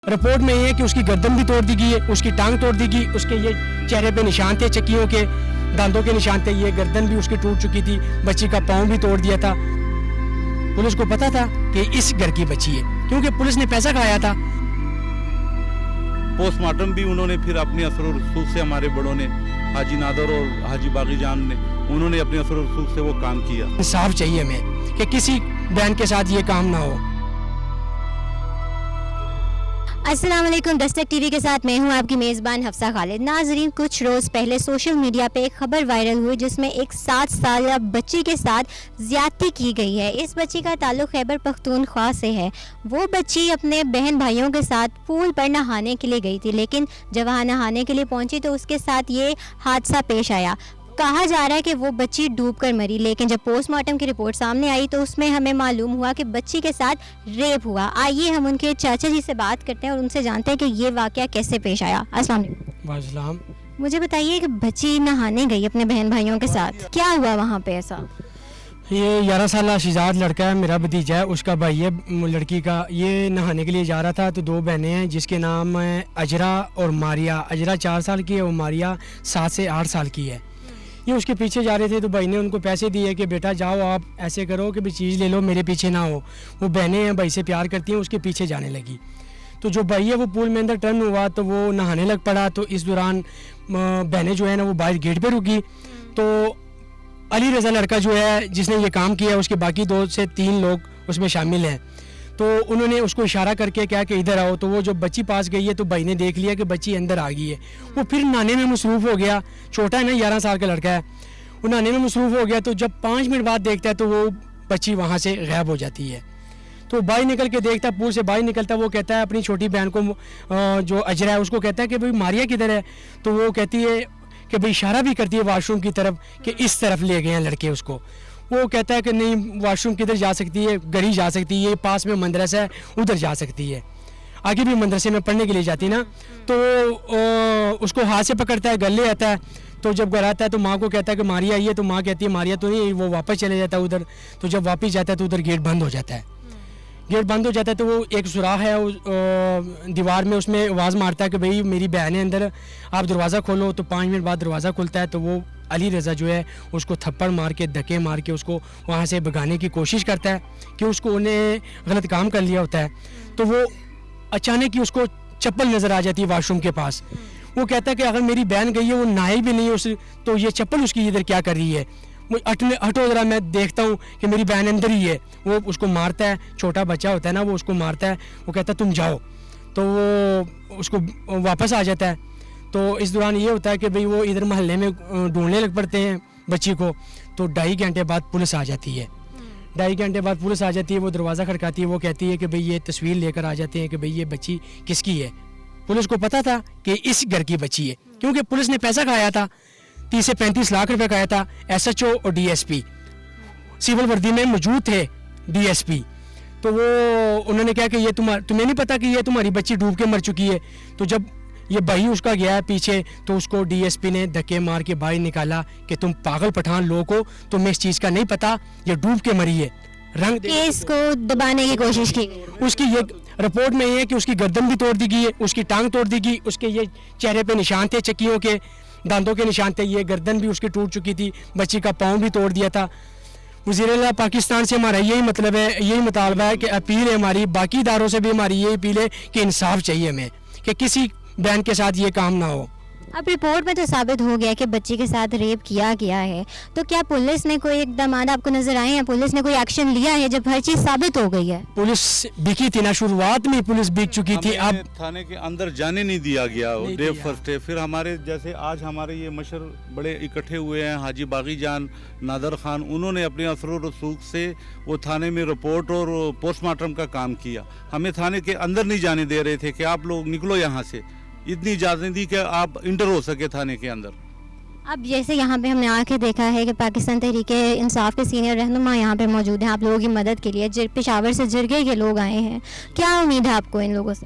Report میں یہ ہے کہ اس کی گردن بھی توڑ دی گئی ہے, اس کی ٹانگ توڑ دی گئی, اس کے یہ چہرے پہ نشان تھے چکیوں کے, دانتوں کے نشان تھے, یہ گردن بھی اس کی ٹوٹ چکی تھی, بچی کا پاؤں بھی توڑ دیا تھا. پولیس کو پتا تھا کہ اس گھر کی بچی ہے کیونکہ پولیس نے پیسہ کھایا تھا. پوسٹ مارٹم بھی انہوں نے پھر اپنے اثر و رسوخ سے, ہمارے بڑوں نے, حاجی نادر اور حاجی باغی جان نے, انہوں نے اپنے اثر و رسوخ سے وہ کام کیا. انصاف چاہیے ہمیں کہ کسی بہن کے ساتھ یہ کام نہ ہو. السلام علیکم. دستک ٹی وی کے ساتھ میں ہوں آپ کی میزبان حفصہ خالد. ناظرین, کچھ روز پہلے سوشل میڈیا پہ ایک خبر وائرل ہوئی جس میں ایک 7 سالہ بچی کے ساتھ زیادتی کی گئی ہے. اس بچی کا تعلق خیبر پختونخوا سے ہے. وہ بچی اپنے بہن بھائیوں کے ساتھ پول پر نہانے کے لیے گئی تھی, لیکن جب وہاں نہانے کے لیے پہنچی تو اس کے ساتھ یہ حادثہ پیش آیا. کہا جا رہا ہے کہ وہ بچی ڈوب کر مری, لیکن جب پوسٹ مارٹم کی رپورٹ سامنے آئی تو اس میں ہمیں معلوم ہوا کہ بچی کے ساتھ ریپ ہوا. آئیے ہم ان کے چاچا جی سے بات کرتے ہیں اور ان سے جانتے ہیں کہ یہ واقعہ کیسے پیش آیا. السلام علیکم. وعلیکم. مجھے بتائیے کہ بچی نہانے گئی اپنے بہن بھائیوں کے ساتھ, کیا ہوا وہاں پہ ایسا؟ یہ 11 سالہ شہزاد لڑکا ہے, میرا بھتیجا ہے, اس کا بھائی ہے لڑکی کا. یہ نہانے کے لیے جا رہا تھا تو 2 بہنیں ہیں جس کے نام ہے اجرا اور ماریا. اجرا 4 سال کی ہے اور ماریا 7 سے 8 سال کی ہے. یہ اس کے پیچھے جا رہے تھے تو بھائی نے ان کو پیسے دیے کہ بیٹا جاؤ, آپ ایسے کرو کہ بھی چیز لے لو, میرے پیچھے نہ ہو. وہ بہنیں ہیں, بھائی سے پیار کرتی ہیں, اس کے پیچھے جانے لگی. تو جو بھائی ہے وہ پول میں اندر ٹرن ہوا تو وہ نہانے لگ پڑا. تو اس دوران بہنیں جو ہے نا وہ باہر گیٹ پہ رکی. تو علی رضا لڑکا جو ہے جس نے یہ کام کیا, اس کے باقی 2 سے 3 لوگ اس میں شامل ہیں. تو انہوں نے اس کو اشارہ کر کے کہا کہ ادھر آؤ. تو وہ جو بچی پاس گئی ہے تو بھائی نے دیکھ لیا کہ بچی اندر آ گئی ہے. وہ پھر نہانے میں مصروف ہو گیا. چھوٹا ہے نا, 11 سال کا لڑکا ہے. وہ نہانے میں مصروف ہو گیا تو جب 5 منٹ بعد دیکھتا ہے تو وہ بچی وہاں سے غائب ہو جاتی ہے. تو باہر نکل کے دیکھتا, پول سے باہر نکلتا, وہ کہتا ہے اپنی چھوٹی بہن کو جو اجرا ہے اس کو کہتا ہے کہ بھائی ماریا کدھر ہے. تو وہ کہتی ہے کہ بھائی اشارہ بھی کرتی ہے واش روم کی طرف کہ اس طرف لے گئے ہیں لڑکے اس کو. وہ کہتا ہے کہ نہیں, واش روم کدھر جا سکتی ہے, گھر جا سکتی ہے, پاس میں مدرسہ ہے ادھر جا سکتی ہے. آگے بھی مدرسے میں پڑھنے کے لیے جاتی نا. تو اس کو ہاتھ سے پکڑتا ہے, گلے آتا ہے. تو جب گھر آتا ہے تو ماں کو کہتا ہے کہ ماریا آئی ہے. تو ماں کہتی ہے ماریا تو نہیں, وہ واپس چلے جاتا ہے ادھر. تو جب واپس جاتا ہے تو ادھر گیٹ بند ہو جاتا ہے. گیٹ بند ہو جاتا ہے تو وہ ایک سوراخ ہے دیوار میں, اس میں آواز مارتا ہے کہ بھئی میری بہن ہے اندر, آپ دروازہ کھولو. تو 5 منٹ بعد دروازہ کھلتا ہے تو وہ علی رضا جو ہے اس کو تھپڑ مار کے, دھکے مار کے اس کو وہاں سے بھگانے کی کوشش کرتا ہے کہ اس کو انہیں غلط کام کر لیا ہوتا ہے. تو وہ اچانک ہی اس کو چپل نظر آ جاتی ہے واش روم کے پاس. وہ کہتا ہے کہ اگر میری بہن گئی ہے, وہ نہائی بھی نہیں ہے اس, تو یہ چپل اس کی ادھر کیا کر رہی ہے, ہٹو ذرا, میں دیکھتا ہوں کہ میری بہن اندر ہی ہے. وہ اس کو مارتا ہے, چھوٹا بچہ ہوتا ہے نا, وہ اس کو مارتا ہے. وہ کہتا ہے تم جاؤ. تو وہ اس کو واپس آ جاتا ہے. تو اس دوران یہ ہوتا ہے کہ بھئی وہ ادھر محلے میں ڈھونڈنے لگ پڑتے ہیں بچی کو. تو 2.5 گھنٹے بعد پولیس آ جاتی ہے. 2.5 گھنٹے بعد پولیس آ جاتی ہے. وہ دروازہ کھڑکاتی ہے. وہ کہتی ہے کہ بھئی یہ تصویر لے کر آ جاتے ہیں کہ بھئی یہ بچی کس کی ہے. پولیس کو پتا تھا کہ اس گھر کی بچی ہے کیونکہ پولیس نے پیسہ کھایا تھا, 30 سے 35 لاکھ روپے کھایا تھا. SHO اور DSP سول وردی میں موجود تھے, DSP. تو وہ انہوں نے کہا کہ یہ تمہیں نہیں پتا کہ یہ تمہاری بچی ڈوب کے مر چکی ہے. تو جب یہ بھائی اس کا گیا ہے پیچھے تو اس کو DSP نے دھکے مار کے باہر نکالا کہ تم پاگل پٹھان لوگ ہو, تمہیں اس چیز کا نہیں پتا, یہ ڈوب کے مری ہے. رنگ کیس کو دبانے کی کوشش کی گئی. اس کی یہ رپورٹ میں یہ ہے کہ اس کی گردن بھی توڑ دی گئی ہے, اس کی ٹانگ توڑ دی گئی, اس کے یہ چہرے پہ نشان تھے چکیوں کے, دانتوں کے نشان تھے, یہ گردن بھی اس کی ٹوٹ چکی تھی, بچی کا پاؤں بھی توڑ دیا تھا. وزیر اعلیٰ پاکستان سے ہمارا یہی مطلب ہے, یہی مطالبہ ہے کہ اپیل ہے ہماری, باقی اداروں سے بھی ہماری یہی اپیل ہے کہ انصاف چاہیے ہمیں کہ کسی بہن کے ساتھ یہ کام نہ ہو. اب رپورٹ میں تو ثابت ہو گیا کہ بچی کے ساتھ ریپ کیا گیا ہے, تو کیا پولیس نے کوئی اقدامات آپ کو نظر آئے ہیں, پولیس نے کوئی ایکشن لیا ہے جب ہر چیز ثابت ہو گئی ہے؟ پولیس بکی تھی نا, شروعات میں پولیس بک چکی تھی. اب تھانے کے اندر جانے نہیں دیا گیا ڈے فرسٹ ڈے. پھر ہمارے جیسے آج ہمارے یہ مشر بڑے اکٹھے ہوئے ہیں, حاجی باغی جان, نادر خان, انہوں نے اپنے اثر و رسوخ سے وہ تھانے میں رپورٹ اور پوسٹ مارٹم کا کام کیا. ہمیں تھانے کے اندر نہیں جانے دے رہے تھے کہ آپ لوگ نکلو یہاں سے, اتنی اجازت دی کہ آپ انٹر ہو سکے تھانے کے اندر. اب جیسے یہاں پہ ہم نے آ کے دیکھا ہے کہ پاکستان تحریک انصاف کے سینئر رہنما یہاں پہ موجود ہیں آپ لوگوں کی مدد کے لیے, پشاور سے جرگے کے لوگ آئے ہیں, کیا امید ہے آپ کو ان لوگوں سے؟